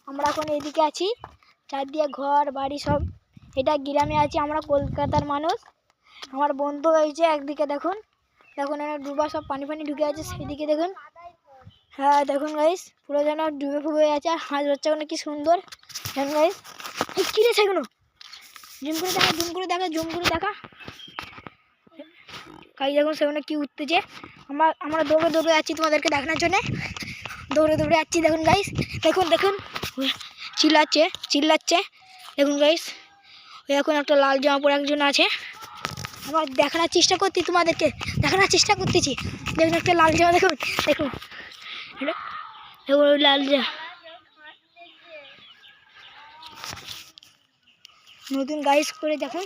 আমরা এখন এদিকে আছি, চারদিকে ঘর বাড়ি সব। এটা গ্রামে আছি, আমরা কলকাতার মানুষ। আমার বন্ধু হয়েছে একদিকে, দেখুন দেখুন ডুবা সব পানি ফানি ঢুকে আছে সেদিকে দেখুন। হ্যাঁ দেখুন গাইস, পুরো যেন ডুবে ফুবে আছে। আর হাঁস বাচ্চাগুলো কি সুন্দর দেখুন গাইস। কী রে সেগুলো, জুম করে দেখা, জুম করে দেখা, জুম করে দেখা গাইস। দেখুন সেগুলো কি উঠতেছে। আমরা দৌড়ে দৌড়ে যাচ্ছি তোমাদেরকে দেখানোর জন্যে, দৌড়ে দৌড়ে যাচ্ছি। দেখুন গাইস, দেখুন দেখুন চিল্লাচ্ছে দেখুন গাইস। ওই এখন একটা লাল জামা পরে একজন আছে, আমার দেখানোর চেষ্টা করছি, তোমাদেরকে দেখানোর চেষ্টা করতেছি। দেখুন একটা লাল জামা, দেখুন দেখুন দেখুন ওই লাল জামা নতুন গাইস করে দেখুন।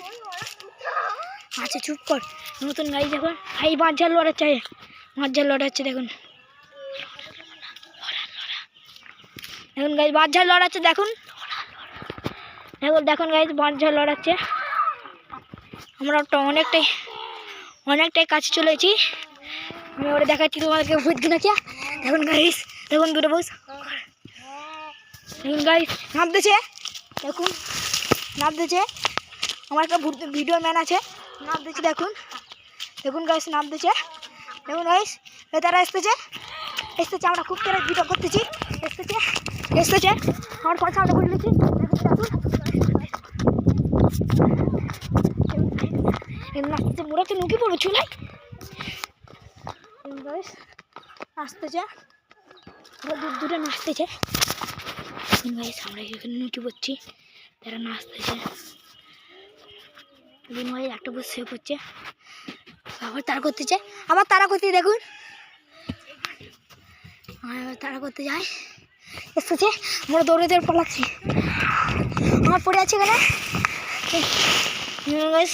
আচ্ছা চুপ কর, নতুন গাইস দেখুন। এই বাঁচার লড়াচ্ছে, বাঁচার লড়াচ্ছে দেখুন, দেখুন গাইস বাঁচার লড়াচ্ছে দেখুন, দেখুন দেখুন গাইস বাঁচার লড়াচ্ছে। আমরা তো অনেকটাই কাছে চলেছি। আমি ওরা দেখাচ্ছি তোমাদেরকে, বুঝছি না কি। দেখুন গাইস, দেখুন দুটো বস, দেখুন গাইস নামতেছে, দেখুন নামতেছে। আমার একটা ভিডিও ম্যান আছে, নামতেছে দেখুন, দেখুন গাইস নামতেছে। দেখুন গাইস তারা এসতেছে, আমরা খুব করে ভিডিও করতেছি। এসতেছে আমার কথা আমরা বলতেছি। নাচতেছে, মোরা তো নুকি পড়ো চুলাই নাচতেছে, ওরা দূর দূরে নাচতেছে গাইস। আমরা এখানে নুকি পড়ছি, তারা নাচতেছে। দিন ভাই একটা বসে শুয়ে পড়ছে, আবার তারা করতেছে, আবার তারা করতে দেখুন, আবার তারা করতে যায়। এসেছে, আমরা দৌড়ে দৌড়ে পালাচ্ছি। আমার পড়ে আছে এখানে গাইস।